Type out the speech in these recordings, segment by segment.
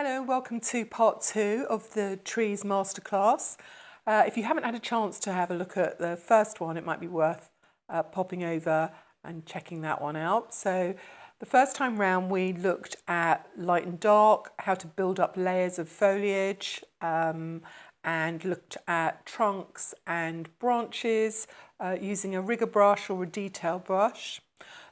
Hello, welcome to part 2 of the Trees Masterclass. If you haven't had a chance to have a look at the first one, it might be worth popping over and checking that one out. So the first time round we looked at light and dark, how to build up layers of foliage, and looked at trunks and branches using a rigger brush or a detail brush.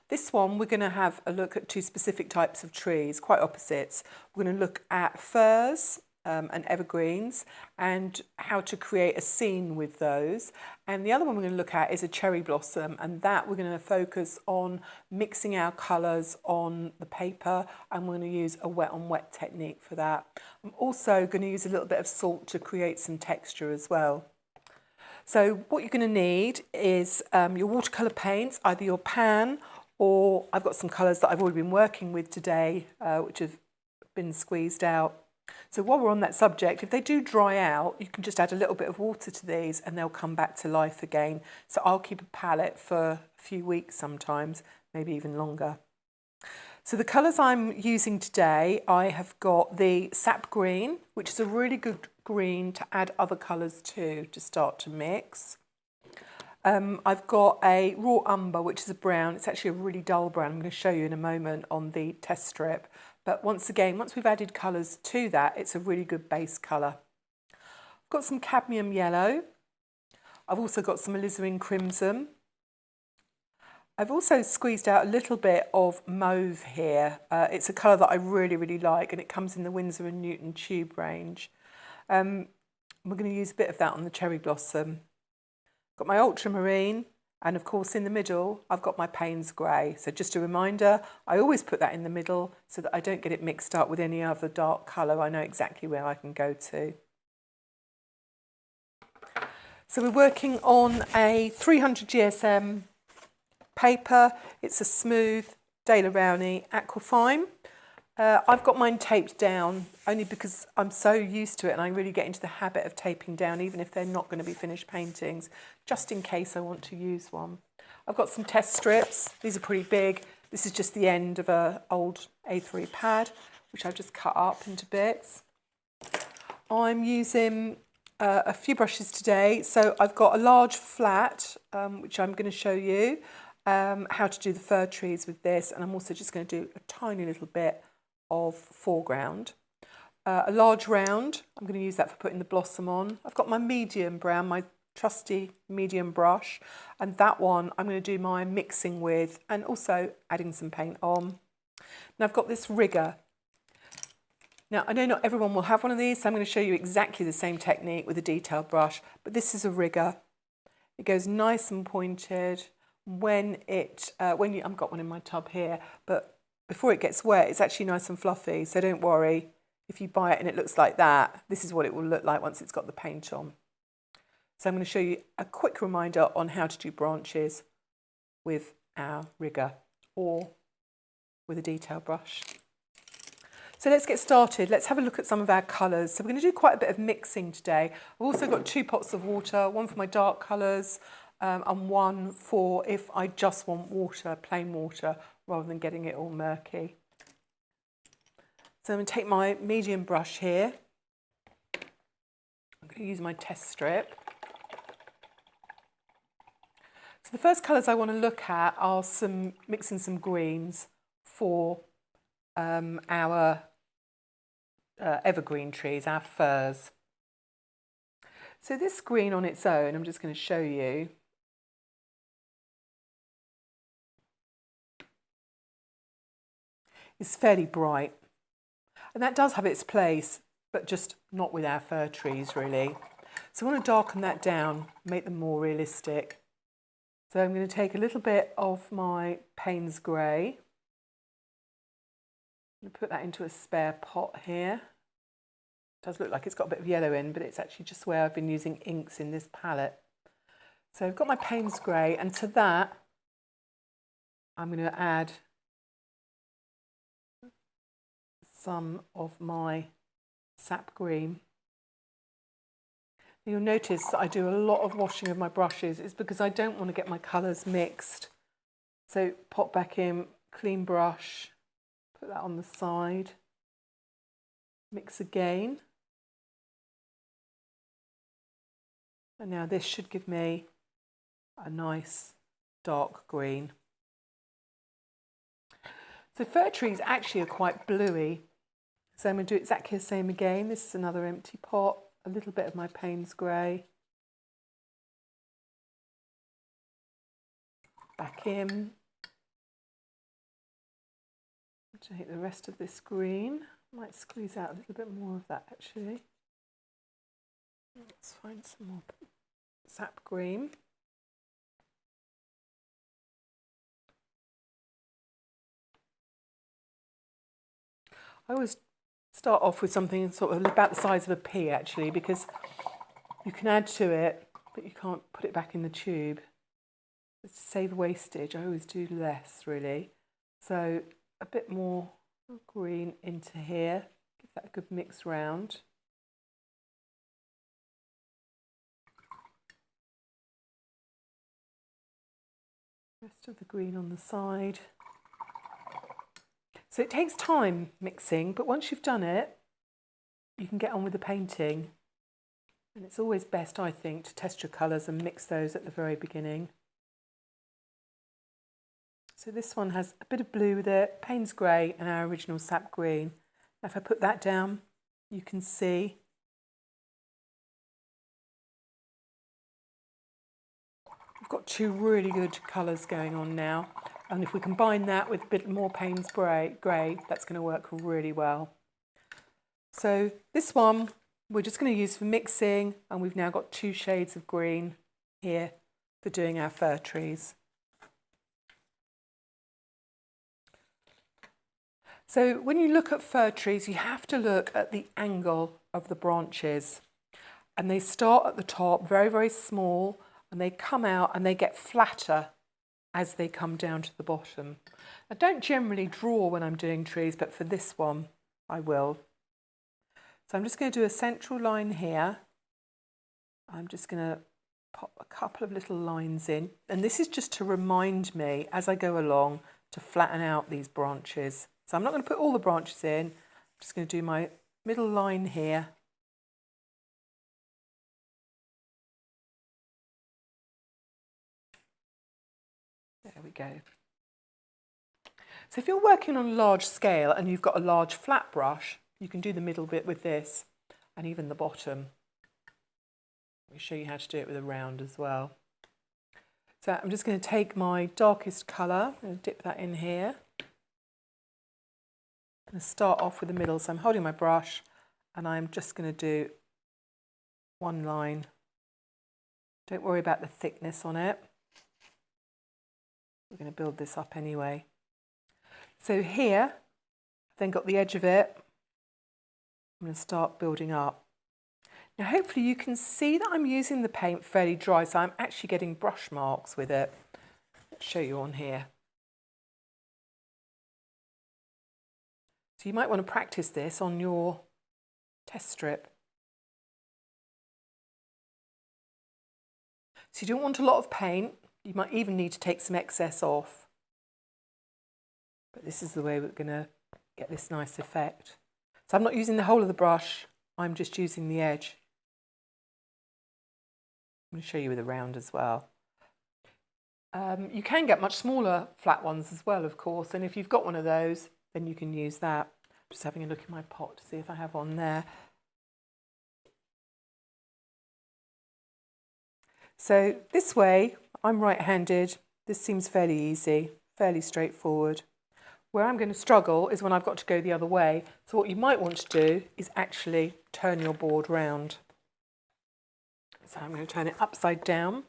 This one, we're going to have a look at two specific types of trees, quite opposites. We're going to look at firs and evergreens and how to create a scene with those. And the other one we're going to look at is a cherry blossom, and that we're going to focus on mixing our colours on the paper, and we're going to use a wet on wet technique for that. I'm also going to use a little bit of salt to create some texture as well. So what you're going to need is your watercolour paints, either your pan, or I've got some colours that I've already been working with today, which have been squeezed out. So while we're on that subject, if they do dry out, you can just add a little bit of water to these and they'll come back to life again. So I'll keep a palette for a few weeks sometimes, maybe even longer. So the colours I'm using today, I have got the sap green, which is a really good green to add other colours to start to mix. I've got a raw umber, which is a brown. It's actually a really dull brown. I'm going to show you in a moment on the test strip. But once again, once we've added colours to that, it's a really good base colour. I've got some cadmium yellow. I've also got some alizarin crimson. I've also squeezed out a little bit of mauve here. It's a colour that I really, really like, and it comes in the Winsor & Newton tube range. We're going to use a bit of that on the cherry blossom. Got my ultramarine, and of course in the middle I've got my Payne's grey. So just a reminder, I always put that in the middle so that I don't get it mixed up with any other dark colour. I know exactly where I can go to. So we're working on a 300 GSM paper. It's a smooth Daler Rowney Aquafine. I've got mine taped down only because I'm so used to it, and I really get into the habit of taping down even if they're not going to be finished paintings, just in case I want to use one. I've got some test strips. These are pretty big. This is just the end of an old A3 pad, which I've just cut up into bits. I'm using a few brushes today. So I've got a large flat, which I'm going to show you how to do the fir trees with this, and I'm also just going to do a tiny little bit of foreground. A large round, I'm going to use that for putting the blossom on. I've got my medium brown, my trusty medium brush, and that one I'm going to do my mixing with and also adding some paint on. Now I've got this rigger. Now I know not everyone will have one of these, so I'm going to show you exactly the same technique with a detail brush, but this is a rigger. It goes nice and pointed. I've got one in my tub here, but before it gets wet, it's actually nice and fluffy, so don't worry. If you buy it and it looks like that, this is what it will look like once it's got the paint on. So I'm going to show you a quick reminder on how to do branches with our rigger or with a detail brush. So let's get started. Let's have a look at some of our colours. So we're going to do quite a bit of mixing today. I've also got 2 pots of water, one for my dark colours and one for if I just want water, plain water, rather than getting it all murky. So I'm going to take my medium brush here. I'm going to use my test strip. So the first colours I want to look at are mixing some greens for our evergreen trees, our firs. So this green on its own, I'm just going to show you. It's fairly bright, and that does have its place, but just not with our fir trees really. So I want to darken that down, make them more realistic. So I'm going to take a little bit of my Payne's grey. I'm going to put that into a spare pot here. It does look like it's got a bit of yellow in, but it's actually just where I've been using inks in this palette. So I've got my Payne's grey, and to that I'm going to add some of my sap green. You'll notice that I do a lot of washing of my brushes. It's because I don't want to get my colours mixed. So pop back in, clean brush, put that on the side. Mix again. And now this should give me a nice dark green. So fir trees actually are quite bluey. So I'm going to do exactly the same again. This is another empty pot, a little bit of my Payne's grey. Back in. Take the rest of this green. Might squeeze out a little bit more of that actually. Let's find some more sap green. I always start off with something sort of about the size of a pea actually, because you can add to it but you can't put it back in the tube. To save wastage, I always do less really. So a bit more green into here, give that a good mix round. Rest of the green on the side. So it takes time mixing, but once you've done it, you can get on with the painting. And it's always best, I think, to test your colours and mix those at the very beginning. So this one has a bit of blue with it, Payne's grey and our original sap green. Now if I put that down, you can see we've got two really good colours going on now. And if we combine that with a bit more Payne's grey, that's going to work really well. So this one we're just going to use for mixing, and we've now got two shades of green here for doing our fir trees. So when you look at fir trees, you have to look at the angle of the branches. And they start at the top very, very small, and they come out and they get flatter as they come down to the bottom. I don't generally draw when I'm doing trees, but for this one, I will. So I'm just going to do a central line here. I'm just going to pop a couple of little lines in. And this is just to remind me, as I go along, to flatten out these branches. So I'm not going to put all the branches in. I'm just going to do my middle line here. There we go. So if you're working on a large scale and you've got a large flat brush, you can do the middle bit with this and even the bottom. Let me show you how to do it with a round as well. So I'm just going to take my darkest colour and dip that in here. I'm going to start off with the middle, so I'm holding my brush and I'm just going to do one line. Don't worry about the thickness on it. We're going to build this up anyway. So here, I've then got the edge of it. I'm going to start building up. Now hopefully you can see that I'm using the paint fairly dry, so I'm actually getting brush marks with it. Let's show you on here. So you might want to practice this on your test strip. So you don't want a lot of paint. You might even need to take some excess off. But this is the way we're going to get this nice effect. So I'm not using the whole of the brush, I'm just using the edge. I'm going to show you with a round as well. You can get much smaller flat ones as well, of course, and if you've got one of those, then you can use that. I'm just having a look in my pot to see if I have one there. So this way, I'm right-handed. This seems fairly easy, fairly straightforward. Where I'm going to struggle is when I've got to go the other way. So what you might want to do is actually turn your board round. So I'm going to turn it upside down.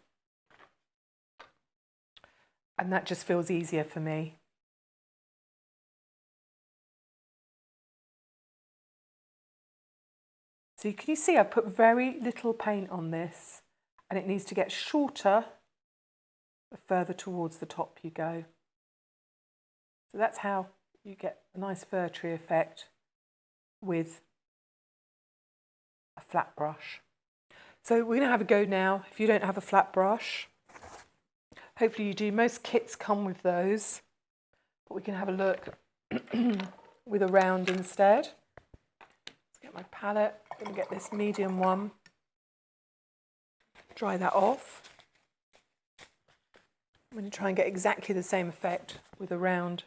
And that just feels easier for me. So can you see I've put very little paint on this, and it needs to get shorter the further towards the top you go. So that's how you get a nice fir tree effect with a flat brush. So we're going to have a go now. If you don't have a flat brush, hopefully you do. Most kits come with those, but we can have a look with a round instead. So Get my palette, I'm going to get this medium one, dry that off. I'm going to try and get exactly the same effect with a round.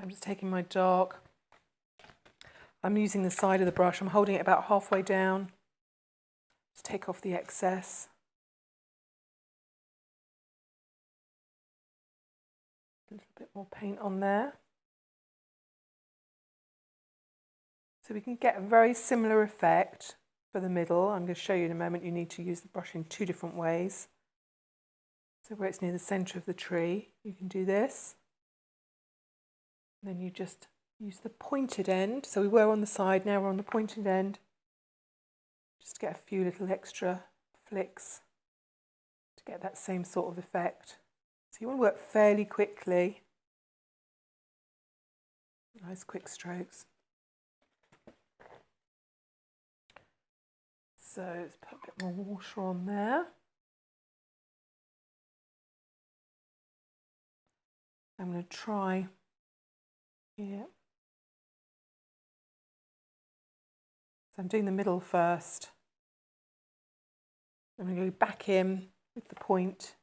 I'm just taking my dark. I'm using the side of the brush. I'm holding it about halfway down. Just take off the excess. A little bit more paint on there. So we can get a very similar effect for the middle. I'm going to show you in a moment. You need to use the brush in two different ways. So where it's near the centre of the tree, you can do this. And then you just use the pointed end. So we were on the side, now we're on the pointed end. Just get a few little extra flicks to get that same sort of effect. So you want to work fairly quickly. Nice quick strokes. So let's put a bit more water on there. I'm going to try here. So I'm doing the middle first. I'm going to go back in with the point.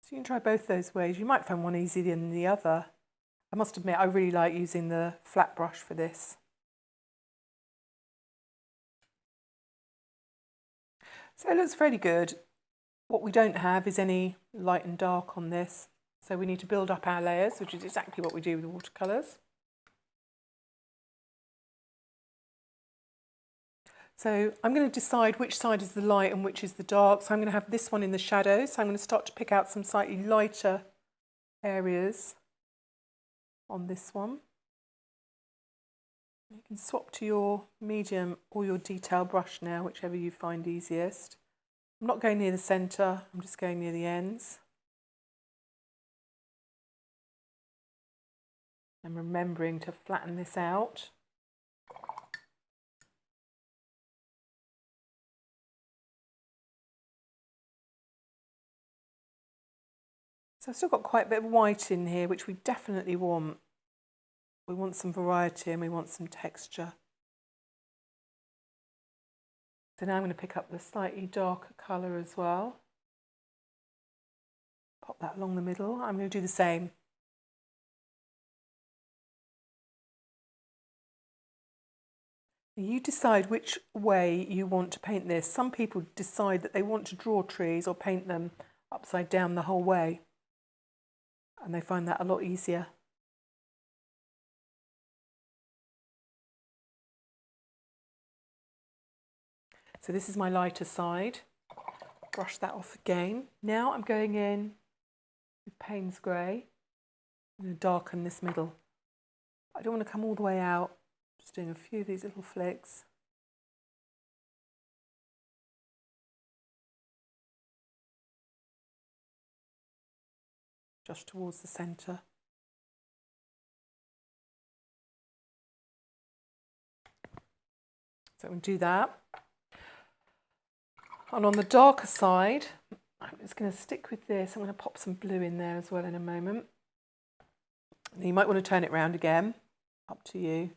So you can try both those ways. You might find one easier than the other. I must admit, I really like using the flat brush for this. So it looks fairly good. What we don't have is any light and dark on this. So we need to build up our layers, which is exactly what we do with watercolours. So I'm going to decide which side is the light and which is the dark. So I'm going to have this one in the shadows. So I'm going to start to pick out some slightly lighter areas on this one. You can swap to your medium or your detail brush now, whichever you find easiest. I'm not going near the centre, I'm just going near the ends. I'm remembering to flatten this out. So I've still got quite a bit of white in here, which we definitely want. We want some variety and we want some texture. So now I'm going to pick up the slightly darker colour as well. Pop that along the middle. I'm going to do the same. You decide which way you want to paint this. Some people decide that they want to draw trees or paint them upside down the whole way. And they find that a lot easier. So this is my lighter side. Brush that off again. Now I'm going in with Payne's Grey. I'm going to darken this middle. I don't want to come all the way out. Just doing a few of these little flicks. Just towards the centre. So I'm going to do that. And on the darker side, I'm just going to stick with this. I'm going to pop some blue in there as well in a moment. You might want to turn it round again, up to you.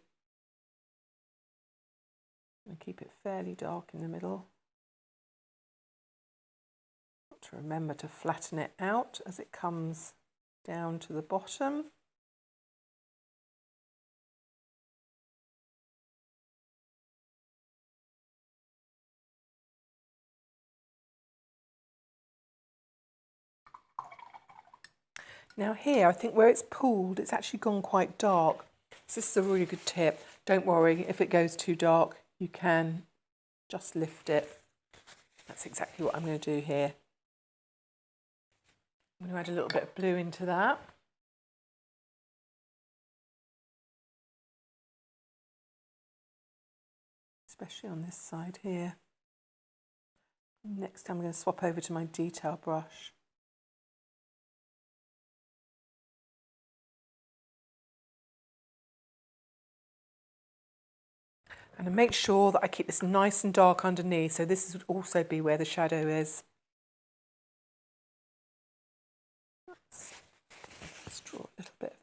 And keep it fairly dark in the middle. Got to remember to flatten it out as it comes down to the bottom. Now here, I think where it's pooled, it's actually gone quite dark. So this is a really good tip. Don't worry, if it goes too dark, you can just lift it. That's exactly what I'm going to do here. I'm going to add a little bit of blue into that. Especially on this side here. Next, I'm going to swap over to my detail brush. And make sure that I keep this nice and dark underneath, so this would also be where the shadow is.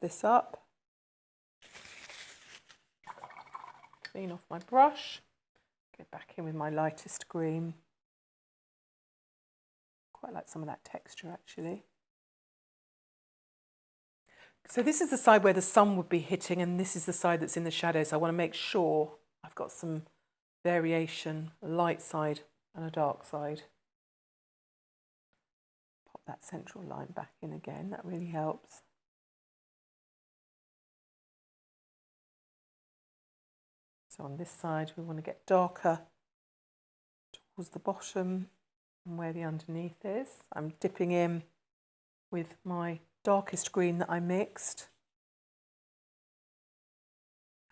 this up. Clean off my brush. Go back in with my lightest green. Quite like some of that texture actually. So this is the side where the sun would be hitting, and this is the side that's in the shadow. So I want to make sure I've got some variation, a light side and a dark side. Pop that central line back in again, that really helps. So on this side we want to get darker towards the bottom and where the underneath is. I'm dipping in with my darkest green that I mixed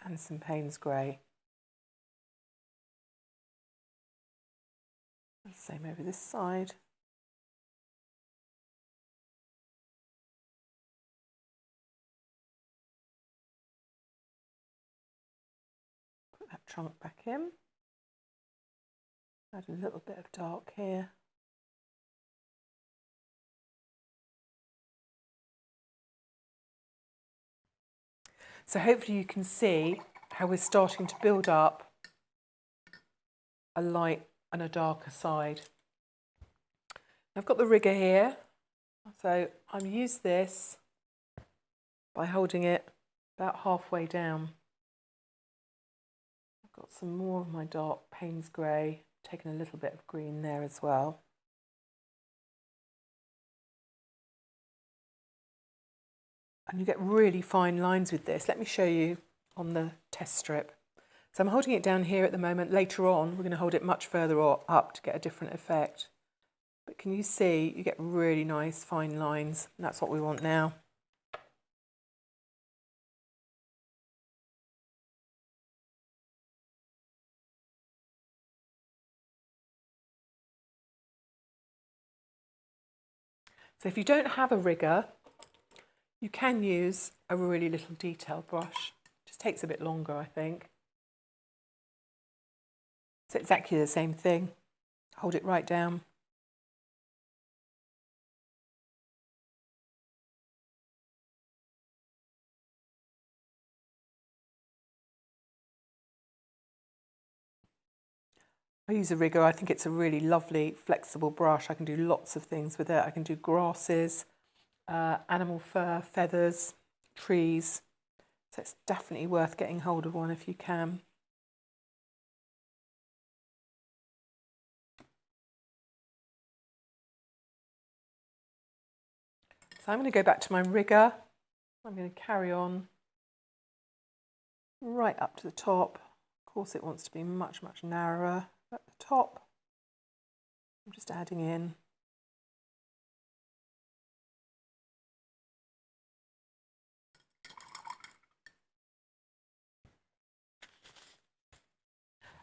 and some Payne's grey. Same over this side. Put that trunk back in. Add a little bit of dark here. So hopefully you can see how we're starting to build up a light and a darker side. I've got the rigger here, so I've used this by holding it about halfway down. I've got some more of my dark Payne's grey, taken a little bit of green there as well. And you get really fine lines with this. Let me show you on the test strip. So I'm holding it down here at the moment. Later on, we're going to hold it much further up to get a different effect. But can you see, you get really nice fine lines, and that's what we want now. So if you don't have a rigger, you can use a really little detail brush. It just takes a bit longer, I think. It's exactly the same thing. Hold it right down. I use a rigger. I think it's a really lovely, flexible brush. I can do lots of things with it. I can do grasses, animal fur, feathers, trees. So it's definitely worth getting hold of one if you can. So I'm going to go back to my rigger. I'm going to carry on right up to the top. Of course, it wants to be much, much narrower at the top. I'm just adding in.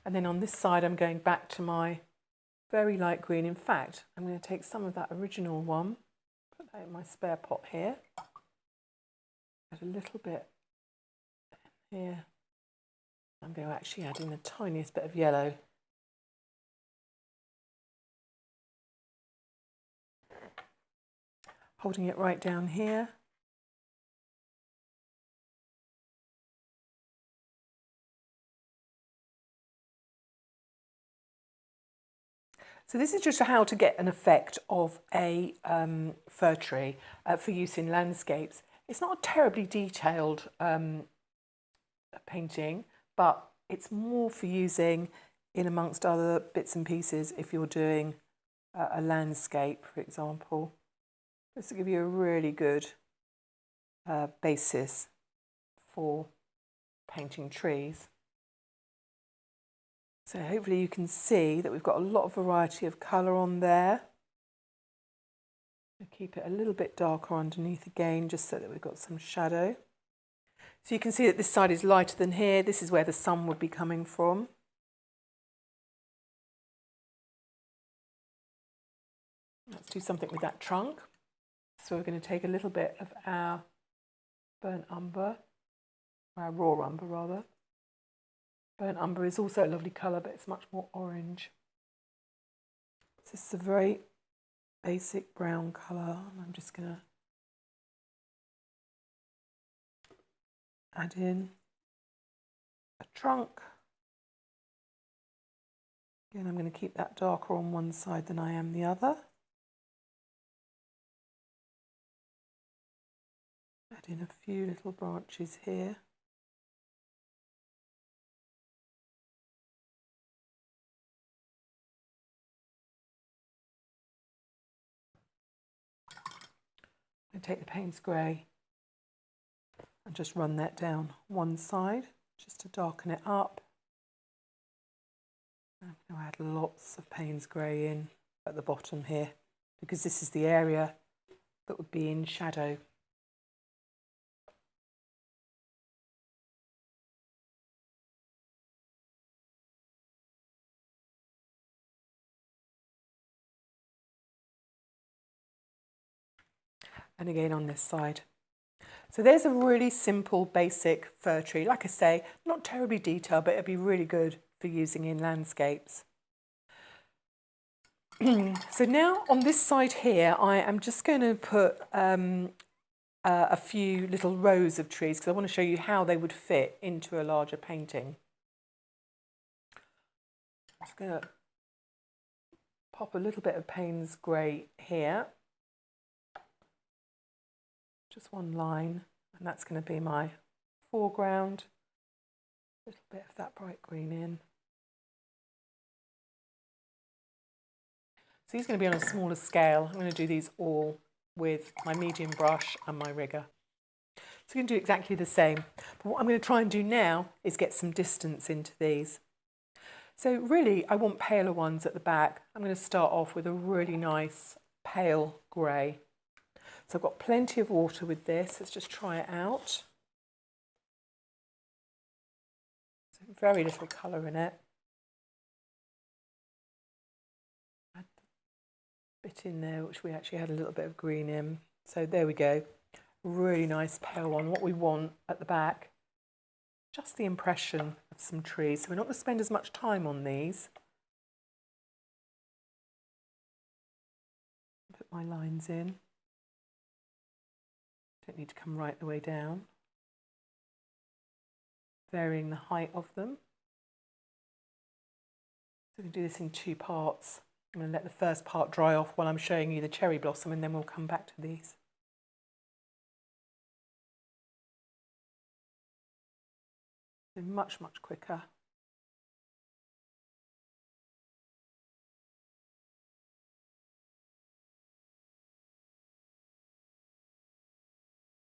And then on this side, I'm going back to my very light green. In fact, I'm going to take some of that original one, put that in my spare pot here. Add a little bit here. I'm going to actually add in the tiniest bit of yellow. Holding it right down here. So this is just how to get an effect of a fir tree for use in landscapes. It's not a terribly detailed painting, but it's more for using in amongst other bits and pieces if you're doing a landscape, for example. Just to give you a really good basis for painting trees. So hopefully you can see that we've got a lot of variety of colour on there. I'll keep it a little bit darker underneath again, just so that we've got some shadow. So you can see that this side is lighter than here. This is where the sun would be coming from. Let's do something with that trunk. So we're going to take a little bit of our burnt umber, our raw umber rather. Burnt umber is also a lovely colour, but it's much more orange. So this is a very basic brown colour, and I'm just going to add in a trunk. Again, I'm going to keep that darker on one side than I am the other. Add in a few little branches here. I'm going to take the Payne's Grey and just run that down one side just to darken it up. I'm going to add lots of Payne's Grey in at the bottom here because this is the area that would be in shadow. And again on this side. So there's a really simple, basic fir tree. Like I say, not terribly detailed, but it'd be really good for using in landscapes. So now on this side here, I am just going to put a few little rows of trees because I want to show you how they would fit into a larger painting. I'm just going to pop a little bit of Payne's Grey here. Just one line, and that's going to be my foreground. A little bit of that bright green in. So these are going to be on a smaller scale. I'm going to do these all with my medium brush and my rigger. So we're going to do exactly the same. But what I'm going to try and do now is get some distance into these. So really, I want paler ones at the back. I'm going to start off with a really nice pale grey. So I've got plenty of water with this. Let's just try it out. So very little colour in it. Add a bit in there, which we actually had a little bit of green in. So there we go. Really nice pale one. What we want at the back, just the impression of some trees. So we're not going to spend as much time on these. Put my lines in. Don't need to come right the way down. Varying the height of them. So we can do this in two parts. I'm going to let the first part dry off while I'm showing you the cherry blossom, and then we'll come back to these. So much, much quicker.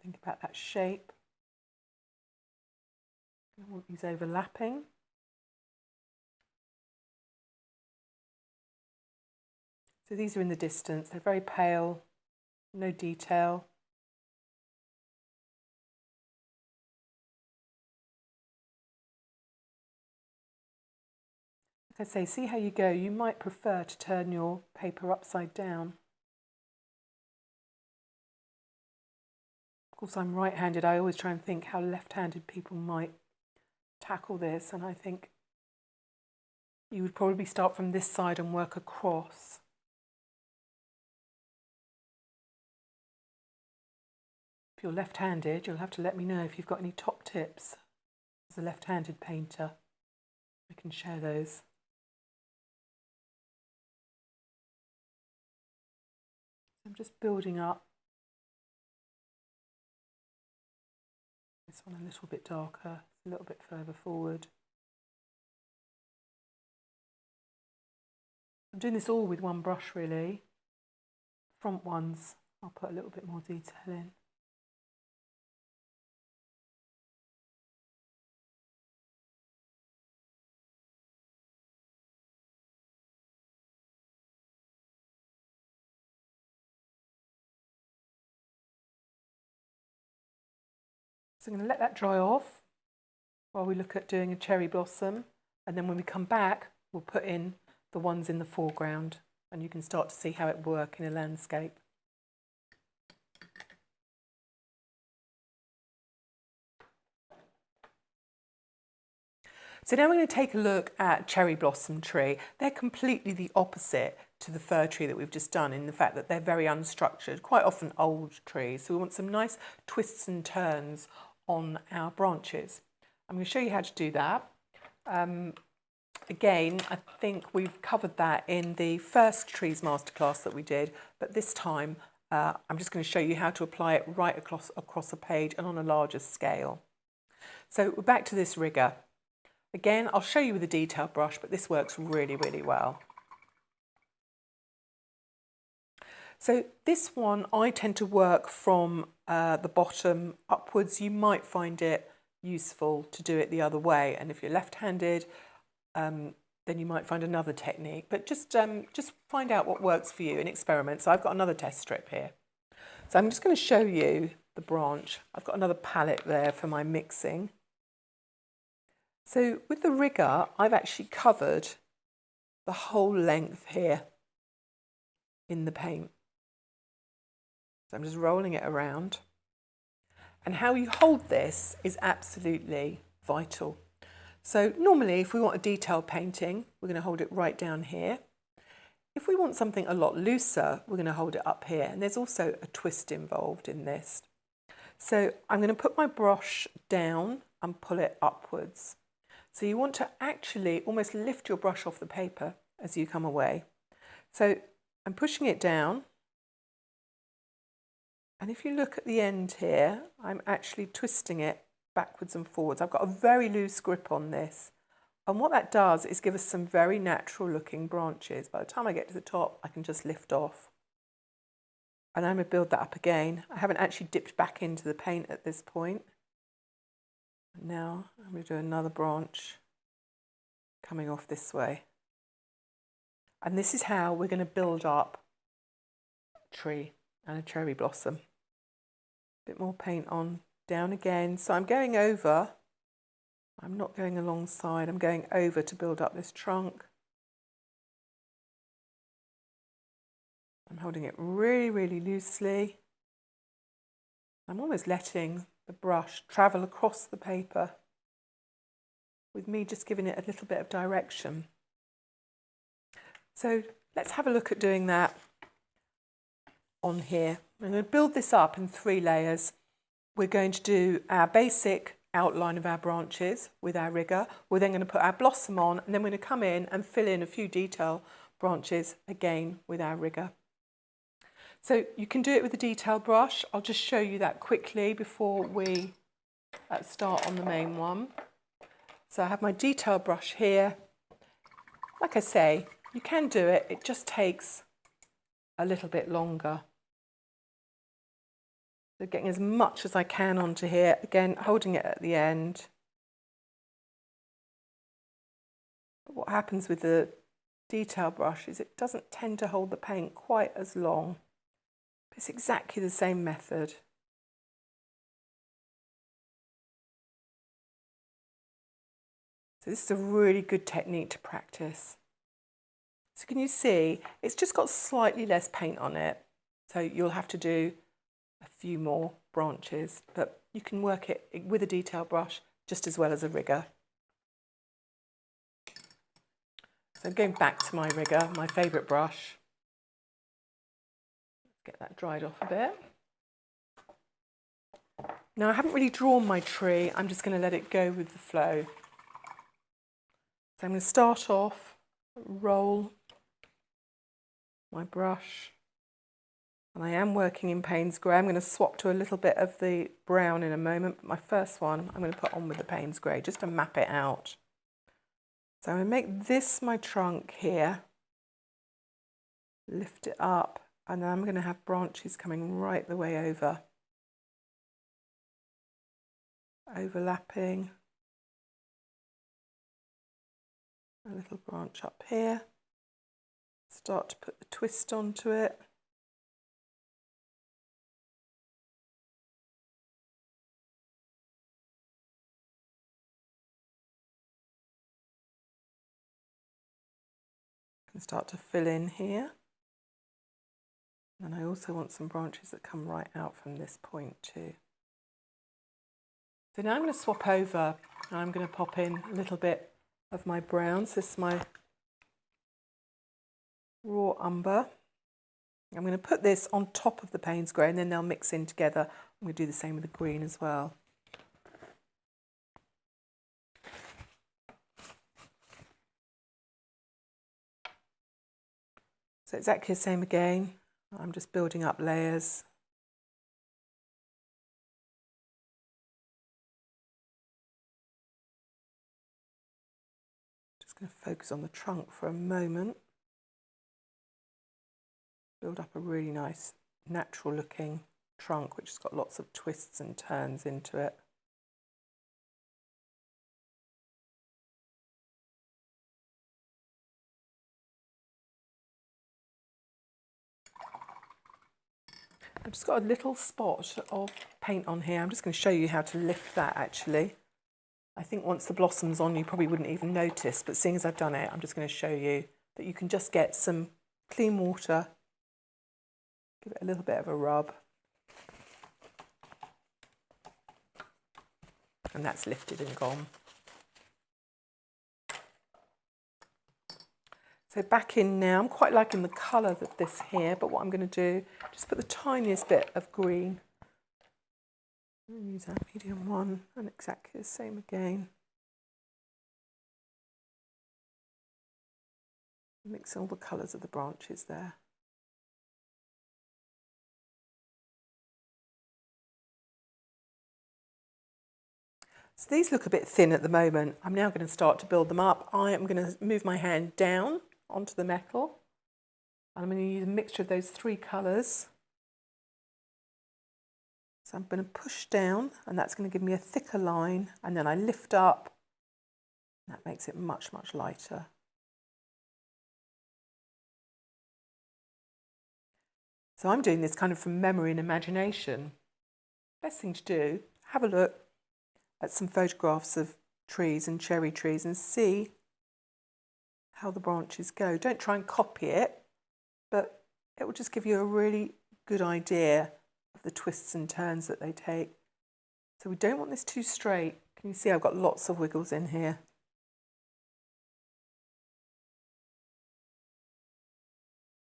Think about that shape. I want these overlapping. So these are in the distance. They're very pale, no detail. Like I say, see how you go. You might prefer to turn your paper upside down. Of course, I'm right-handed. I always try and think how left-handed people might tackle this, and I think you would probably start from this side and work across. If you're left-handed, you'll have to let me know if you've got any top tips as a left-handed painter. I can share those. I'm just building up this one a little bit darker, a little bit further forward. I'm doing this all with one brush really. Front ones, I'll put a little bit more detail in. So I'm going to let that dry off while we look at doing a cherry blossom, and then when we come back we'll put in the ones in the foreground and you can start to see how it works in a landscape. So now we're going to take a look at cherry blossom tree. They're completely the opposite to the fir tree that we've just done in the fact that they're very unstructured, quite often old trees. So we want some nice twists and turns on our branches. I'm going to show you how to do that. Again, I think we've covered that in the first Trees Masterclass that we did, but this time I'm just going to show you how to apply it right across a page and on a larger scale. So we're back to this rigger. Again, I'll show you with a detail brush, but this works really, really well. So this one, I tend to work from the bottom upwards. You might find it useful to do it the other way. And if you're left-handed, then you might find another technique. But just find out what works for you and experiment. So I've got another test strip here. So I'm just going to show you the branch. I've got another palette there for my mixing. So with the rigger, I've actually covered the whole length here in the paint. So I'm just rolling it around. And how you hold this is absolutely vital. So normally if we want a detailed painting, we're going to hold it right down here. If we want something a lot looser, we're going to hold it up here. And there's also a twist involved in this. So I'm going to put my brush down and pull it upwards. So you want to actually almost lift your brush off the paper as you come away. So I'm pushing it down. And if you look at the end here, I'm actually twisting it backwards and forwards. I've got a very loose grip on this. And what that does is give us some very natural looking branches. By the time I get to the top, I can just lift off. And I'm going to build that up again. I haven't actually dipped back into the paint at this point. Now I'm going to do another branch coming off this way. And this is how we're going to build up a tree and a cherry blossom. A bit more paint on, down again. So I'm going over. I'm not going alongside, I'm going over to build up this trunk. I'm holding it really, really loosely. I'm almost letting the brush travel across the paper with me just giving it a little bit of direction. So let's have a look at doing that on here. I'm going to build this up in 3 layers. We're going to do our basic outline of our branches with our rigger. We're then going to put our blossom on, and then we're going to come in and fill in a few detail branches again with our rigger. So you can do it with a detail brush. I'll just show you that quickly before we start on the main one. So I have my detail brush here. Like I say, you can do it, it just takes a little bit longer. So getting as much as I can onto here, again holding it at the end. But what happens with the detail brush is it doesn't tend to hold the paint quite as long. It's exactly the same method. So this is a really good technique to practice. So can you see, it's just got slightly less paint on it. So you'll have to do a few more branches, but you can work it with a detail brush just as well as a rigger. So going back to my rigger, my favourite brush. Get that dried off a bit. Now I haven't really drawn my tree, I'm just going to let it go with the flow. So I'm going to start off, roll my brush, and I am working in Payne's Grey. I'm going to swap to a little bit of the brown in a moment, but my first one I'm going to put on with the Payne's Grey just to map it out. So I'm going to make this my trunk here, lift it up, and then I'm going to have branches coming right the way over, overlapping. A little branch up here, start to put the twist onto it. And start to fill in here. And I also want some branches that come right out from this point too. So now I'm going to swap over and I'm going to pop in a little bit of my browns. This is my raw umber. I'm going to put this on top of the Payne's Grey and then they'll mix in together. I'm going to do the same with the green as well. So exactly the same again. I'm just building up layers. Just going to focus on the trunk for a moment. Build up a really nice, natural looking trunk, which has got lots of twists and turns into it. I've just got a little spot of paint on here. I'm just going to show you how to lift that actually. I think once the blossom's on, you probably wouldn't even notice, but seeing as I've done it, I'm just going to show you that you can just get some clean water, give it a little bit of a rub, and that's lifted and gone. So back in now, I'm quite liking the colour of this here, but what I'm going to do, just put the tiniest bit of green. I'm going to use that medium one, and exactly the same again. Mix all the colours of the branches there. So these look a bit thin at the moment. I'm now going to start to build them up. I am going to move my hand down onto the metal. And I'm going to use a mixture of those three colours. So I'm going to push down, and that's going to give me a thicker line, and then I lift up. That makes it much, much lighter. So I'm doing this kind of from memory and imagination. Best thing to do, have a look at some photographs of trees and cherry trees and see how the branches go. Don't try and copy it, but it will just give you a really good idea of the twists and turns that they take. So we don't want this too straight. Can you see I've got lots of wiggles in here?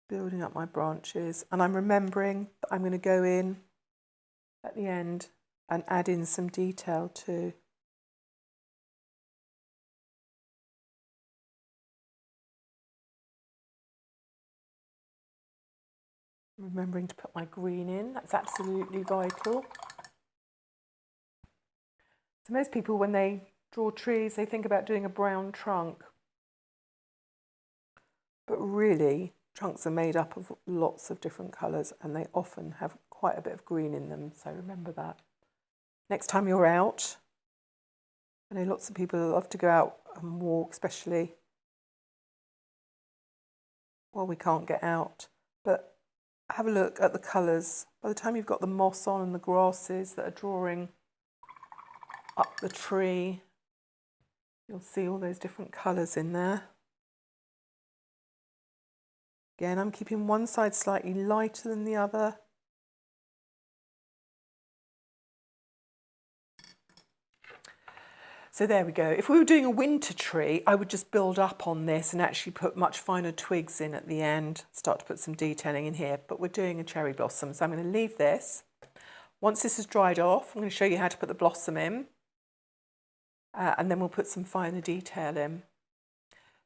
Building up my branches, and I'm remembering that I'm going to go in at the end and add in some detail too. Remembering to put my green in, that's absolutely vital. So most people, when they draw trees, they think about doing a brown trunk. But really, trunks are made up of lots of different colours, and they often have quite a bit of green in them, so remember that. Next time you're out, I know lots of people love to go out and walk, especially while we can't get out, but have a look at the colours. By the time you've got the moss on and the grasses that are drawing up the tree, you'll see all those different colours in there. Again, I'm keeping one side slightly lighter than the other. So there we go. If we were doing a winter tree, I would just build up on this and actually put much finer twigs in at the end, start to put some detailing in here, but we're doing a cherry blossom. So I'm going to leave this. Once this has dried off, I'm going to show you how to put the blossom in, and then we'll put some finer detail in.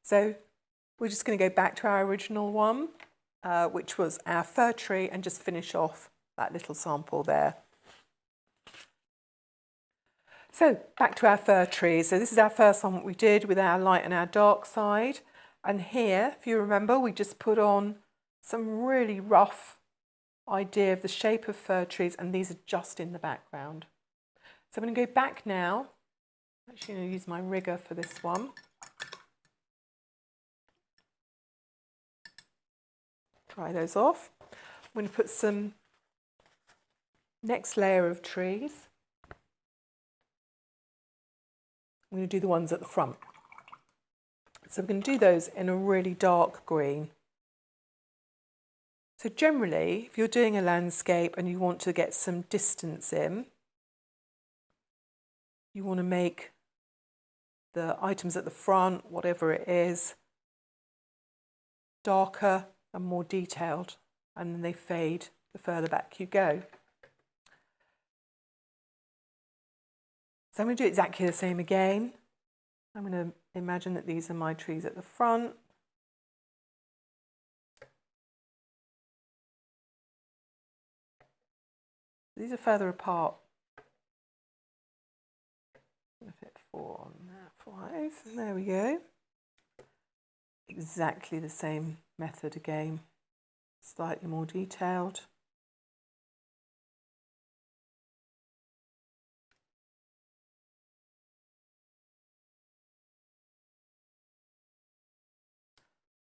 So we're just going to go back to our original one, which was our fir tree, and just finish off that little sample there. So back to our fir trees. So this is our first one we did with our light and our dark side. And here, if you remember, we just put on some really rough idea of the shape of fir trees, and these are just in the background. So I'm going to go back now. I'm actually going to use my rigger for this one. Dry those off. I'm going to put some next layer of trees. I'm going to do the ones at the front. So we're going to do those in a really dark green. So generally, if you're doing a landscape and you want to get some distance in, you want to make the items at the front, whatever it is, darker and more detailed, and then they fade the further back you go. So I'm going to do exactly the same again. I'm going to imagine that these are my trees at the front. These are further apart. I'm going to fit 4 on there, 5, and there we go. Exactly the same method again, slightly more detailed.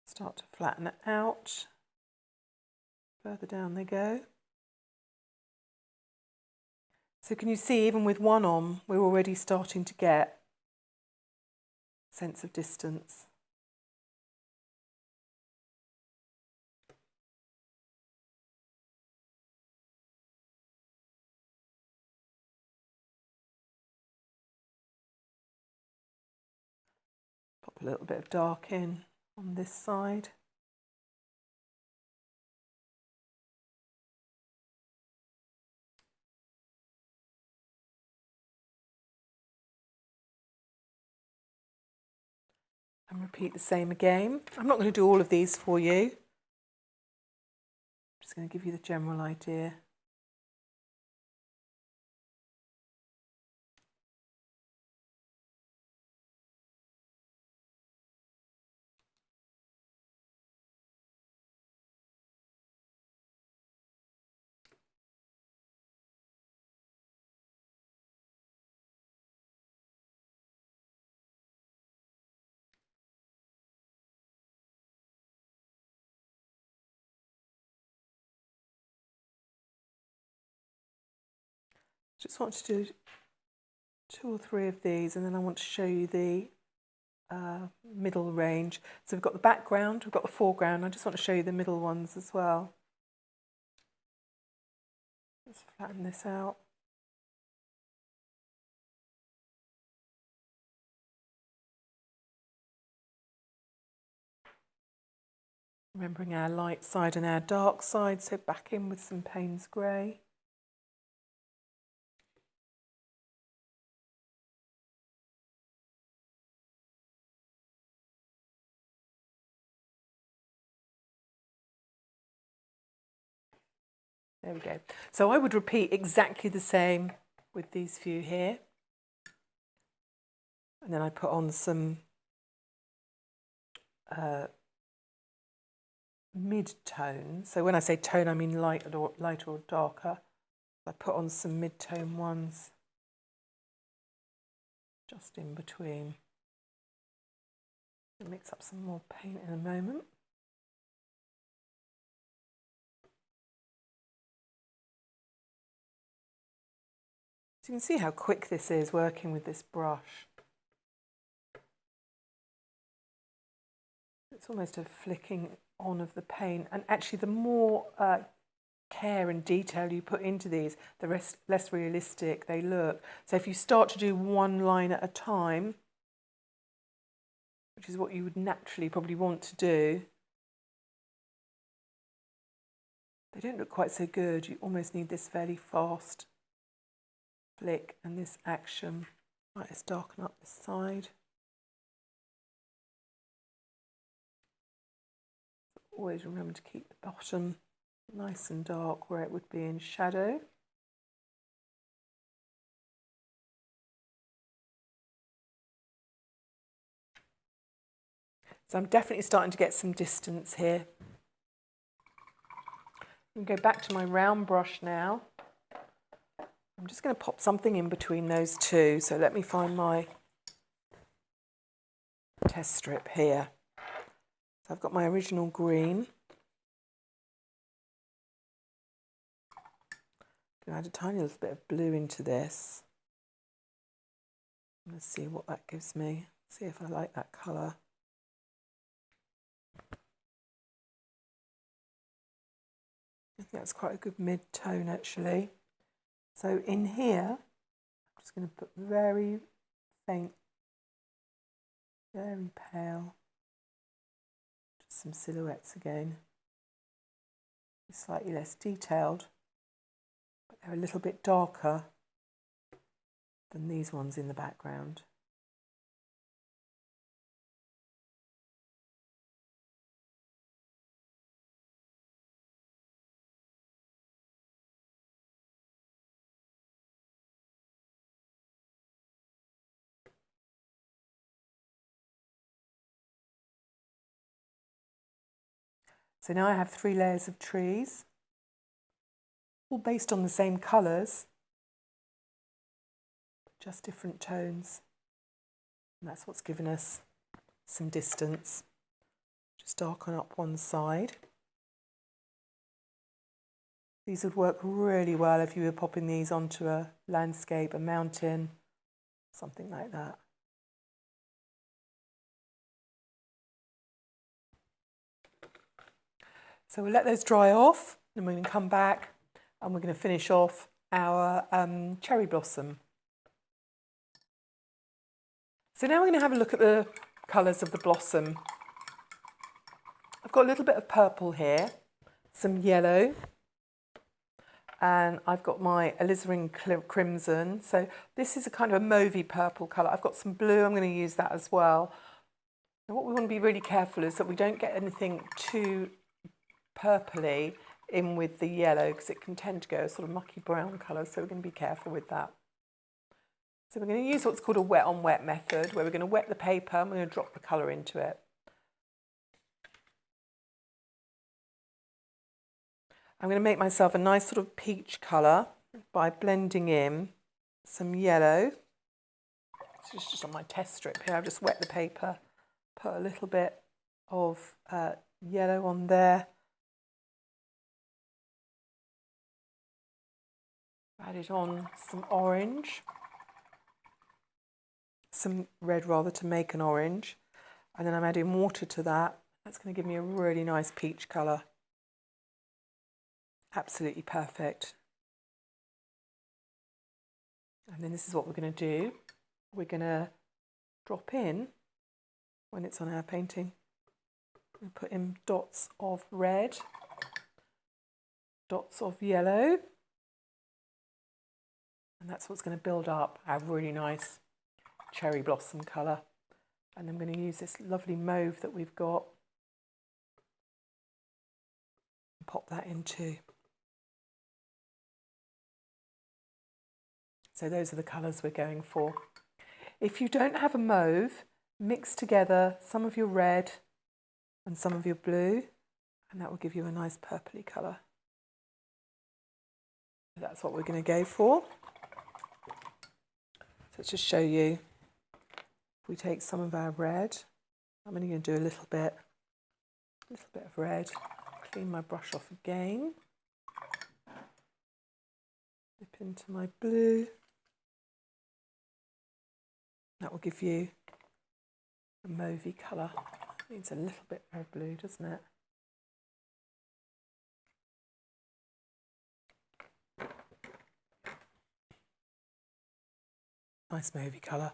Start to flatten it out. Further down they go. So can you see, even with one on, we're already starting to get a sense of distance. Pop a little bit of dark in on this side. And repeat the same again. I'm not going to do all of these for you. I'm just going to give you the general idea. Just want to do 2 or 3 of these, and then I want to show you the middle range. So we've got the background, we've got the foreground. I just want to show you the middle ones as well. Let's flatten this out. Remembering our light side and our dark side, so back in with some Payne's grey. There we go. So I would repeat exactly the same with these few here. And then I put on some mid-tone. So when I say tone, I mean lighter or darker. I put on some mid-tone ones just in between. I'll mix up some more paint in a moment. So you can see how quick this is working with this brush. It's almost a flicking on of the paint, and actually the more care and detail you put into these, the less realistic they look. So if you start to do one line at a time, which is what you would naturally probably want to do, they don't look quite so good. You almost need this fairly fast flick and this action. Right, let's darken up this side. Always remember to keep the bottom nice and dark where it would be in shadow. So I'm definitely starting to get some distance here. I'm going to go back to my round brush now. I'm just going to pop something in between those two. So let me find my test strip here. So I've got my original green. I'm going to add a tiny little bit of blue into this. Let's see what that gives me. See if I like that colour. I think that's quite a good mid-tone actually. So in here, I'm just going to put very faint, very pale, just some silhouettes again. Slightly less detailed, but they're a little bit darker than these ones in the background. So now I have 3 layers of trees, all based on the same colours, just different tones. And that's what's given us some distance. Just darken up one side. These would work really well if you were popping these onto a landscape, a mountain, something like that. So we'll let those dry off, and we're going to come back and we're going to finish off our cherry blossom. So now we're going to have a look at the colours of the blossom. I've got a little bit of purple here, some yellow, and I've got my alizarin crimson. So this is a kind of a mauvey purple colour. I've got some blue, I'm going to use that as well. And what we want to be really careful is that we don't get anything too purpley in with the yellow, because it can tend to go a sort of mucky brown colour, so we're going to be careful with that. So we're going to use what's called a wet on wet method, where we're going to wet the paper and we're going to drop the colour into it. I'm going to make myself a nice sort of peach colour by blending in some yellow. This is just on my test strip here. I've just wet the paper, put a little bit of yellow on there. Added on some orange, some red rather, to make an orange, and then I'm adding water to that. That's going to give me a really nice peach colour. Absolutely perfect. And then this is what we're going to do. We're going to drop in, when it's on our painting, we put in dots of red, dots of yellow, and that's what's going to build up our really nice cherry blossom colour. And I'm going to use this lovely mauve that we've got and pop that in too. So those are the colours we're going for. If you don't have a mauve, mix together some of your red and some of your blue, and that will give you a nice purpley colour. So that's what we're going to go for. So let's just show you. If we take some of our red, I'm only going to do a little bit of red. Clean my brush off again. Dip into my blue. That will give you a mauvey colour. Needs a little bit more blue, doesn't it? Nice mauvey colour.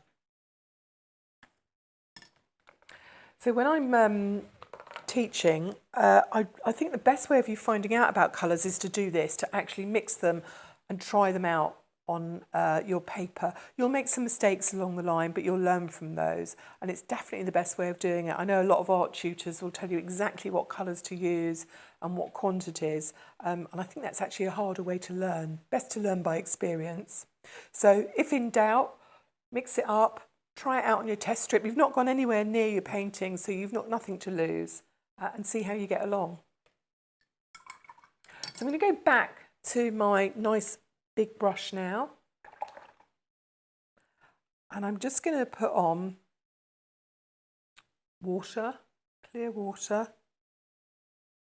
So when I'm teaching, I think the best way of you finding out about colours is to do this, to actually mix them and try them out on your paper. You'll make some mistakes along the line, but you'll learn from those, and it's definitely the best way of doing it. I know a lot of art tutors will tell you exactly what colours to use and what quantities, and I think that's actually a harder way to learn. Best to learn by experience. So if in doubt, mix it up, try it out on your test strip. You've not gone anywhere near your painting, so you've nothing to lose, and see how you get along. So I'm going to go back to my nice big brush now, and I'm just going to put on water, clear water,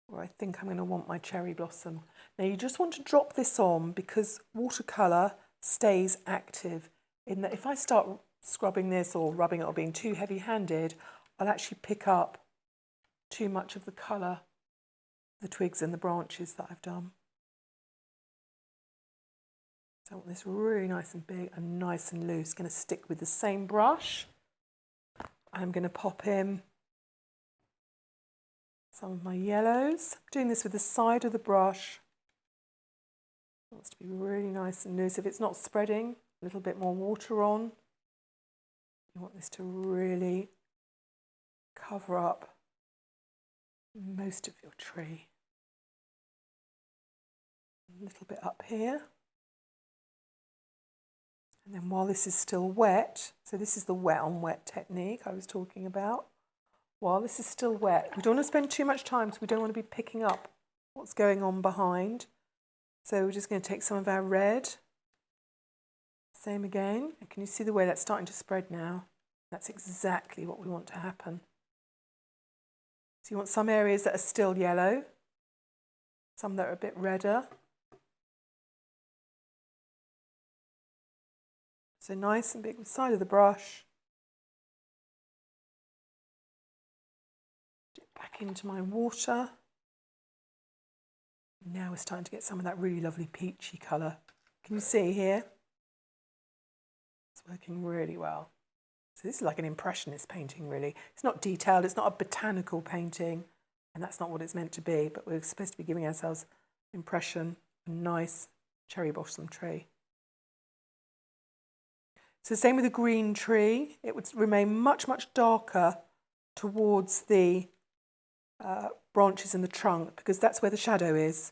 where I think I'm going to want my cherry blossom. Now you just want to drop this on, because watercolour stays active, in that if I start scrubbing this or rubbing it or being too heavy-handed, I'll actually pick up too much of the colour, the twigs and the branches that I've done. So I want this really nice and big and nice and loose. Going to stick with the same brush. I'm going to pop in some of my yellows. I'm doing this with the side of the brush. It wants to be really nice and loose. If it's not spreading, a little bit more water on. You want this to really cover up most of your tree. A little bit up here. And then while this is still wet, so this is the wet on wet technique I was talking about, while this is still wet. We don't want to spend too much time, so we don't want to be picking up what's going on behind. So we're just going to take some of our red. Same again. And can you see the way that's starting to spread now? That's exactly what we want to happen. So you want some areas that are still yellow, some that are a bit redder. So nice and big with the side of the brush. Dip back into my water. Now we're starting to get some of that really lovely peachy colour. Can you see here? It's working really well. So this is like an impressionist painting, really. It's not detailed, it's not a botanical painting, and that's not what it's meant to be, but we're supposed to be giving ourselves impression, a nice cherry blossom tree. So same with the green tree, it would remain much, much darker towards the branches in the trunk, because that's where the shadow is.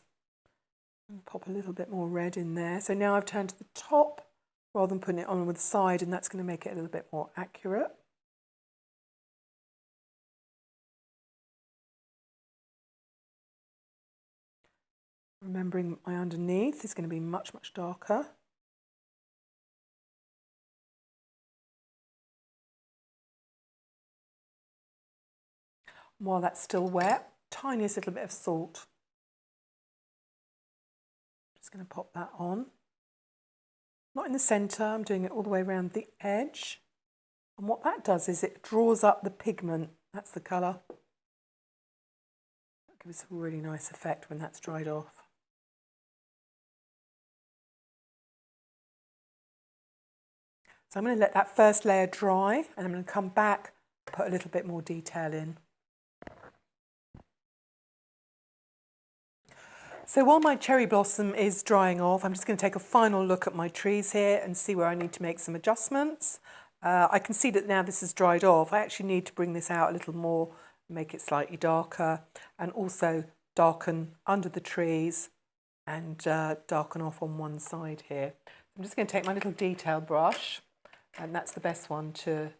And pop a little bit more red in there. So now I've turned to the top rather than putting it on with the side, and that's going to make it a little bit more accurate. Remembering my underneath is going to be much, much darker. While that's still wet, tiniest little bit of salt. Just going to pop that on. Not in the centre, I'm doing it all the way around the edge. And what that does is it draws up the pigment. That's the colour. That gives a really nice effect when that's dried off. So I'm going to let that first layer dry, and I'm going to come back, put a little bit more detail in. So while my cherry blossom is drying off, I'm just going to take a final look at my trees here and see where I need to make some adjustments. I can see that now this is dried off. I actually need to bring this out a little more, make it slightly darker, and also darken under the trees and darken off on one side here. I'm just going to take my little detail brush, and that's the best one to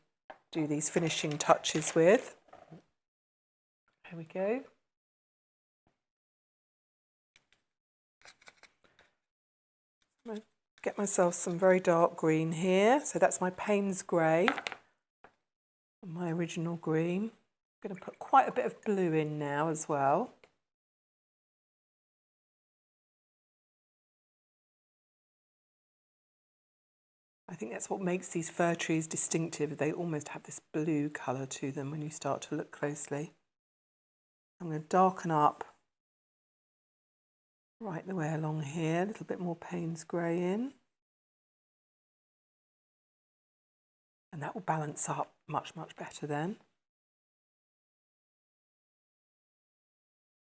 do these finishing touches with. There we go. I'm going to get myself some very dark green here. So that's my Payne's grey, my original green. I'm going to put quite a bit of blue in now as well. I think that's what makes these fir trees distinctive. They almost have this blue colour to them when you start to look closely. I'm going to darken up right the way along here, a little bit more Payne's grey in. And that will balance up much, much better then.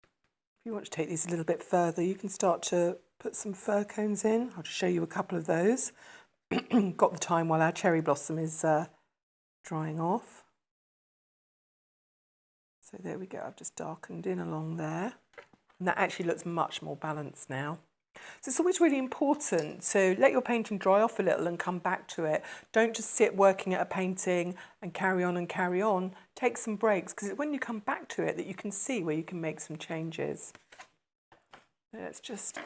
If you want to take these a little bit further, you can start to put some fir cones in. I'll just show you a couple of those. Got the time while our cherry blossom is drying off. So there we go, I've just darkened in along there. And that actually looks much more balanced now. So it's always really important to let your painting dry off a little and come back to it. Don't just sit working at a painting and carry on and carry on. Take some breaks, because it's when you come back to it that you can see where you can make some changes. Let's just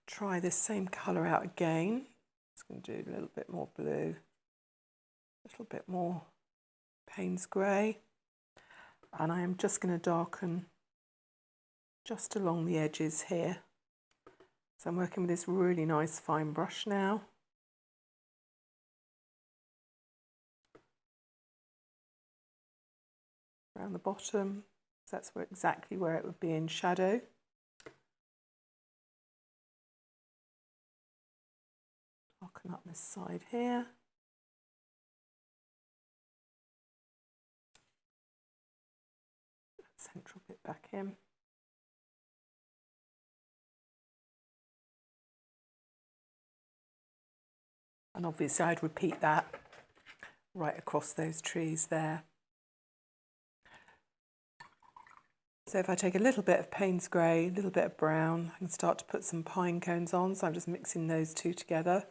try this same colour out again. Just going to do a little bit more blue, a little bit more Payne's grey, and I am just going to darken just along the edges here. So I'm working with this really nice fine brush now. Around the bottom, so that's exactly where it would be in shadow. Darken up this side here. That central bit back in. And obviously I'd repeat that right across those trees there. So if I take a little bit of Payne's grey, a little bit of brown, I can start to put some pine cones on, so I'm just mixing those two together.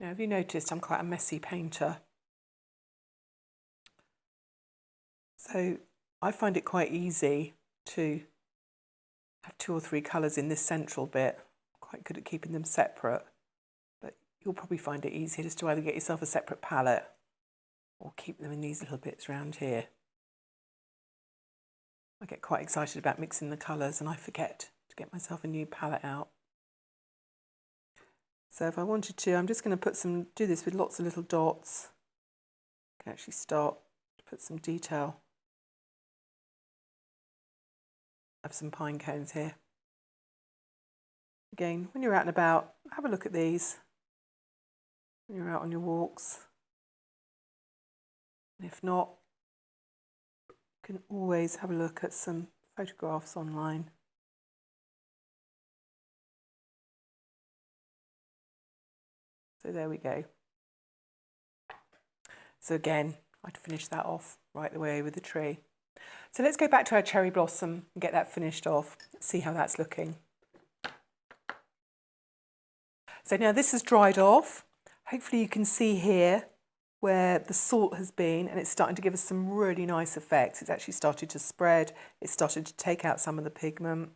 Now, have you noticed I'm quite a messy painter? So I find it quite easy to have 2 or 3 colours in this central bit. I'm quite good at keeping them separate, but you'll probably find it easier just to either get yourself a separate palette or keep them in these little bits around here. I get quite excited about mixing the colours and I forget to get myself a new palette out. So if I wanted to, I'm just going to do this with lots of little dots. I can actually start to put some detail of some pine cones here. Again, when you're out and about, have a look at these when you're out on your walks. And if not, you can always have a look at some photographs online. So there we go. So again, I'd finish that off right the way over the tree. So let's go back to our cherry blossom and get that finished off. See how that's looking. So now this has dried off. Hopefully you can see here where the salt has been, and it's starting to give us some really nice effects. It's actually started to spread. It's started to take out some of the pigment.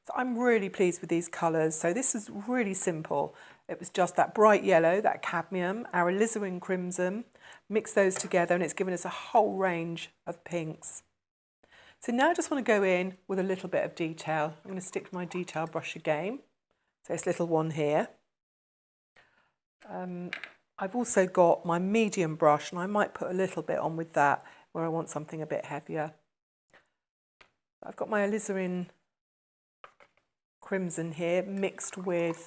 So I'm really pleased with these colours. So this is really simple. It was just that bright yellow, that cadmium, our alizarin crimson, mix those together and it's given us a whole range of pinks. So now I just want to go in with a little bit of detail. I'm going to stick to my detail brush again. So this little one here. I've also got my medium brush and I might put a little bit on with that where I want something a bit heavier. I've got my alizarin crimson here mixed with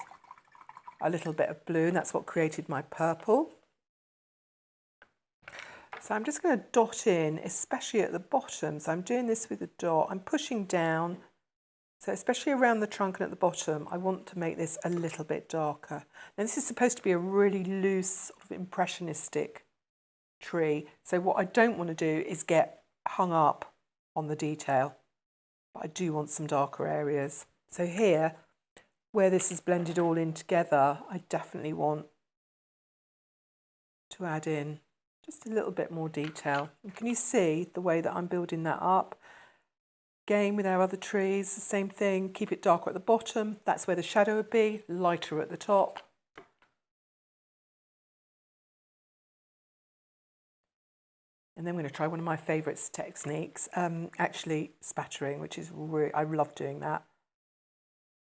a little bit of blue, and that's what created my purple. So I'm just going to dot in, especially at the bottom. So I'm doing this with a dot. I'm pushing down. So especially around the trunk and at the bottom, I want to make this a little bit darker. Now this is supposed to be a really loose, sort of impressionistic tree. So what I don't want to do is get hung up on the detail, but I do want some darker areas. So here, where this is blended all in together, I definitely want to add in just a little bit more detail. And can you see the way that I'm building that up? Again, with our other trees, the same thing, keep it darker at the bottom. That's where the shadow would be, lighter at the top. And then I'm going to try one of my favourite techniques, actually spattering, which is really, I love doing that.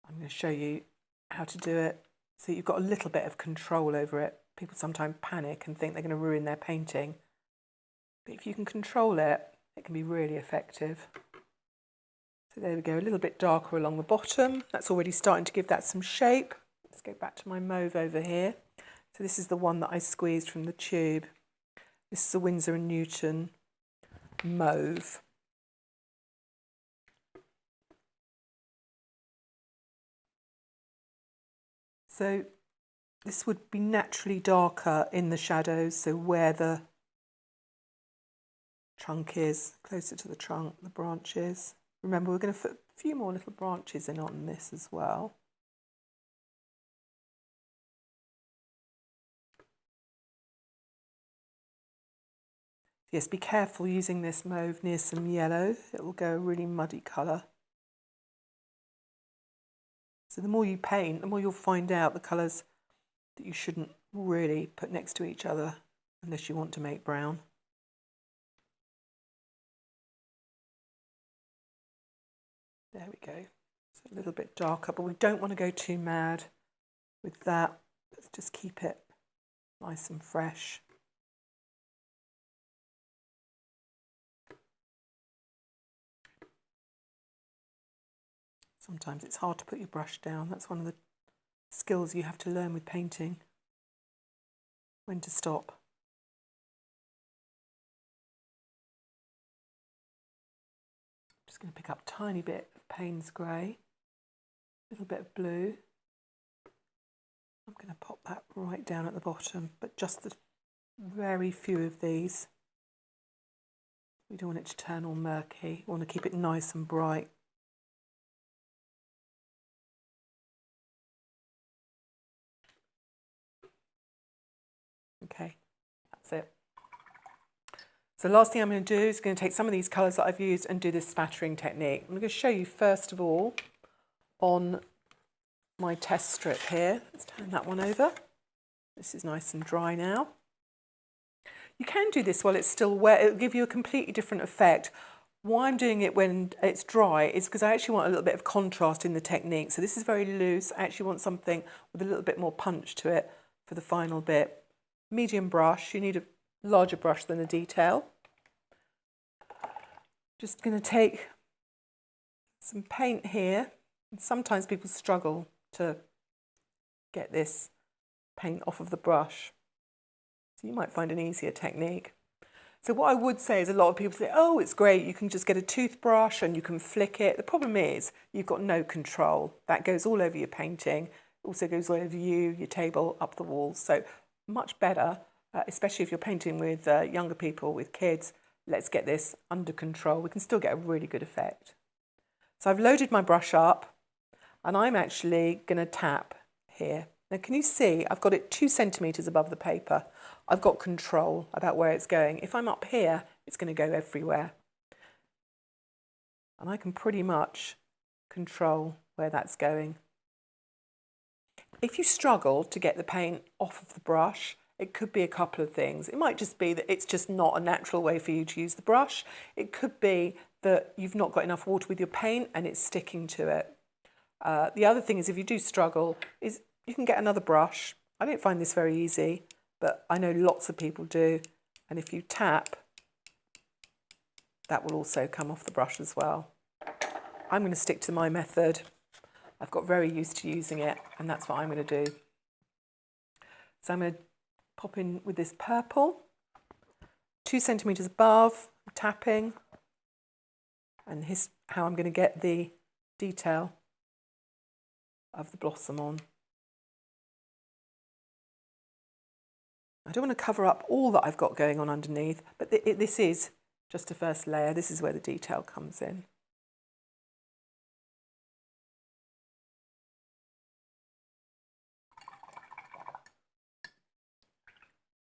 I'm going to show you how to do it so you've got a little bit of control over it. People sometimes panic and think they're going to ruin their painting. But if you can control it, it can be really effective. So there we go, a little bit darker along the bottom. That's already starting to give that some shape. Let's go back to my mauve over here. So this is the one that I squeezed from the tube. This is the Winsor & Newton mauve. So this would be naturally darker in the shadows, so where the trunk is, closer to the trunk, the branches. Remember, we're going to put a few more little branches in on this as well. Yes, be careful using this mauve near some yellow. It will go a really muddy colour. So the more you paint, the more you'll find out the colours that you shouldn't really put next to each other unless you want to make brown. There we go. It's a little bit darker, but we don't want to go too mad with that. Let's just keep it nice and fresh. Sometimes it's hard to put your brush down. That's one of the skills you have to learn with painting. When to stop. Just going to pick up a tiny bit of Payne's grey, a little bit of blue. I'm going to pop that right down at the bottom, but just the very few of these. We don't want it to turn all murky. We want to keep it nice and bright. Okay, that's it. So the last thing I'm going to do is going to take some of these colours that I've used and do this spattering technique. I'm going to show you first of all on my test strip here. Let's turn that one over. This is nice and dry now. You can do this while it's still wet. It'll give you a completely different effect. Why I'm doing it when it's dry is because I actually want a little bit of contrast in the technique. So this is very loose. I actually want something with a little bit more punch to it for the final bit. Medium brush. You need a larger brush than the detail. Just going to take some paint here. And sometimes people struggle to get this paint off of the brush. So you might find an easier technique. So what I would say is a lot of people say, oh, it's great, you can just get a toothbrush and you can flick it. The problem is you've got no control. That goes all over your painting. It also goes all over you, your table, up the walls. So much better, especially if you're painting with younger people, with kids, let's get this under control. We can still get a really good effect. So I've loaded my brush up and I'm actually going to tap here. Now can you see I've got it 2 centimetres above the paper. I've got control about where it's going. If I'm up here, it's going to go everywhere. And I can pretty much control where that's going. If you struggle to get the paint off of the brush, it could be a couple of things. It might just be that it's just not a natural way for you to use the brush. It could be that you've not got enough water with your paint and it's sticking to it. The other thing is if you do struggle, is you can get another brush. I don't find this very easy, but I know lots of people do. And if you tap, that will also come off the brush as well. I'm going to stick to my method. I've got very used to using it, and that's what I'm going to do. So I'm going to pop in with this purple, 2 centimetres above, tapping, and here's how I'm going to get the detail of the blossom on. I don't want to cover up all that I've got going on underneath, but this is just a first layer. This is where the detail comes in.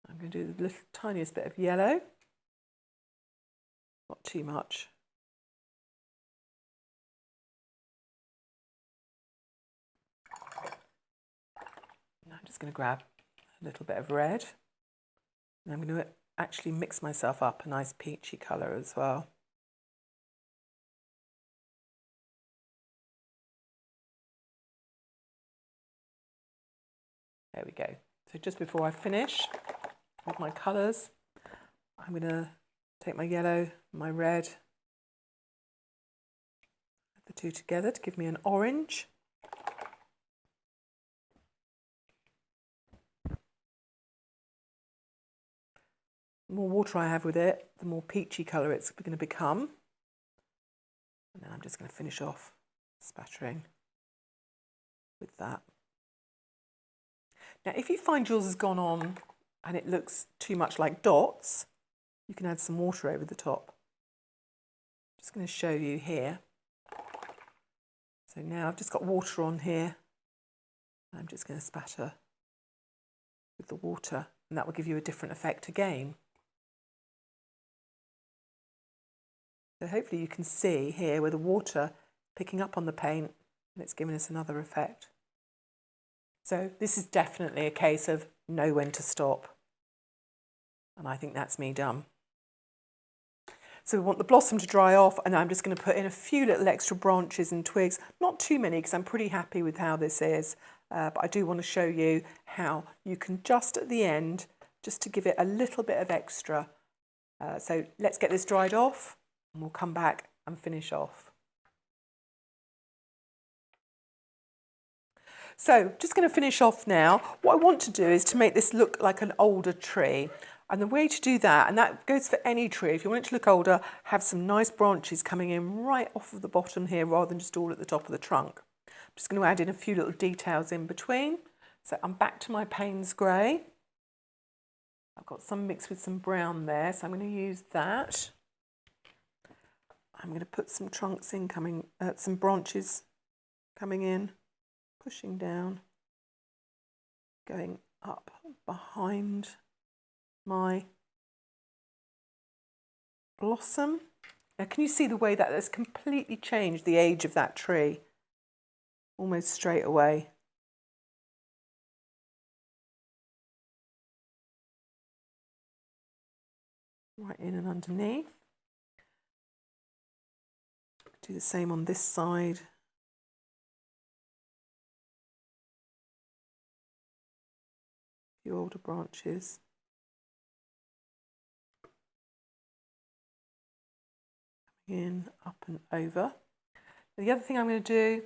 I'm going to do the little tiniest bit of yellow, not too much. Now I'm just going to grab a little bit of red. And I'm going to actually mix myself up a nice peachy colour as well. There we go. So just before I finish with my colours, I'm going to take my yellow, my red, add the two together to give me an orange. The more water I have with it, the more peachy colour it's going to become. And then I'm just going to finish off spattering with that. Now, if you find yours has gone on and it looks too much like dots, you can add some water over the top. I'm just going to show you here. So now I've just got water on here. I'm just going to spatter with the water, and that will give you a different effect again. So hopefully you can see here where the water picking up on the paint and it's giving us another effect. So this is definitely a case of know when to stop. And I think that's me done. So we want the blossom to dry off, and I'm just going to put in a few little extra branches and twigs. Not too many because I'm pretty happy with how this is. But I do want to show you how you can just at the end, just to give it a little bit of extra. So let's get this dried off. And we'll come back and finish off. So just going to finish off now. What I want to do is to make this look like an older tree. And the way to do that, and that goes for any tree, if you want it to look older, have some nice branches coming in right off of the bottom here rather than just all at the top of the trunk. I'm just going to add in a few little details in between. So I'm back to my Payne's grey. I've got some mixed with some brown there, so I'm going to use that. I'm going to put some trunks in some branches coming in, pushing down, going up behind my blossom. Now can you see the way that has completely changed the age of that tree? Almost straight away. Right in and underneath. Do the same on this side. A few older branches. In, up and over. The other thing I'm going to do,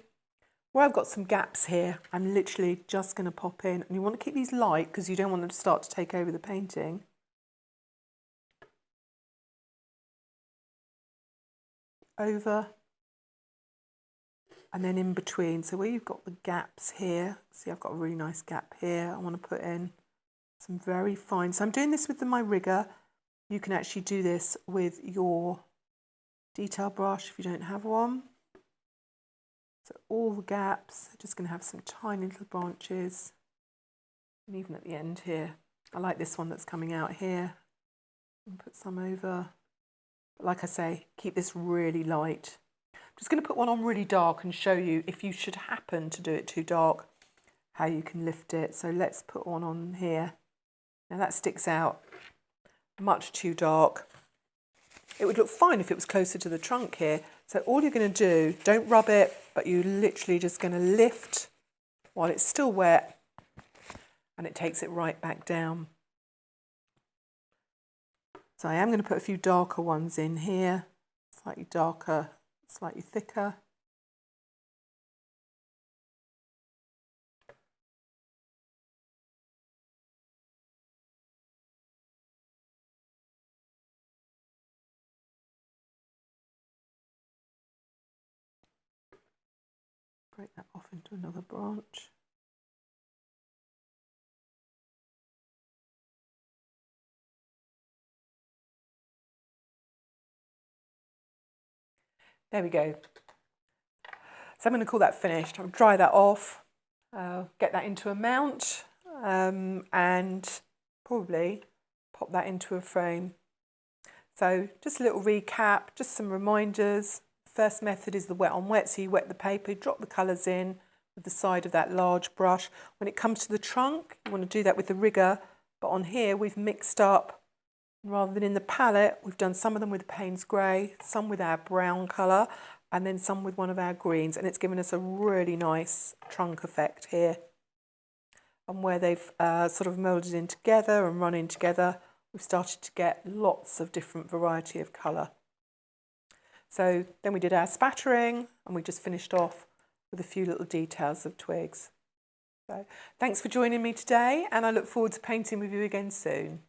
where I've got some gaps here, I'm literally just going to pop in, and you want to keep these light because you don't want them to start to take over the painting. Over and then in between. So where you've got the gaps here, see I've got a really nice gap here, I want to put in some very fine. So I'm doing this with my rigger. You can actually do this with your detail brush if you don't have one. So all the gaps, just going to have some tiny little branches, and even at the end here. I like this one that's coming out here. And put some over. But like I say, keep this really light. I'm just going to put one on really dark and show you, if you should happen to do it too dark, how you can lift it. So let's put one on here. Now that sticks out much too dark. It would look fine if it was closer to the trunk here. So all you're going to do, don't rub it, but you're literally just going to lift while it's still wet, and it takes it right back down. So I am going to put a few darker ones in here, slightly darker, slightly thicker. Break that off into another branch. There we go. So I'm going to call that finished. I'll dry that off, get that into a mount, and probably pop that into a frame. So just a little recap, just some reminders. First method is the wet on wet, so you wet the paper, drop the colours in with the side of that large brush. When it comes to the trunk, you want to do that with the rigger, but on here we've mixed up, rather than in the palette, we've done some of them with Payne's Grey, some with our brown colour, and then some with one of our greens, and it's given us a really nice trunk effect here. And where they've sort of moulded in together and run in together, we've started to get lots of different variety of colour. So then we did our spattering, and we just finished off with a few little details of twigs. So thanks for joining me today, and I look forward to painting with you again soon.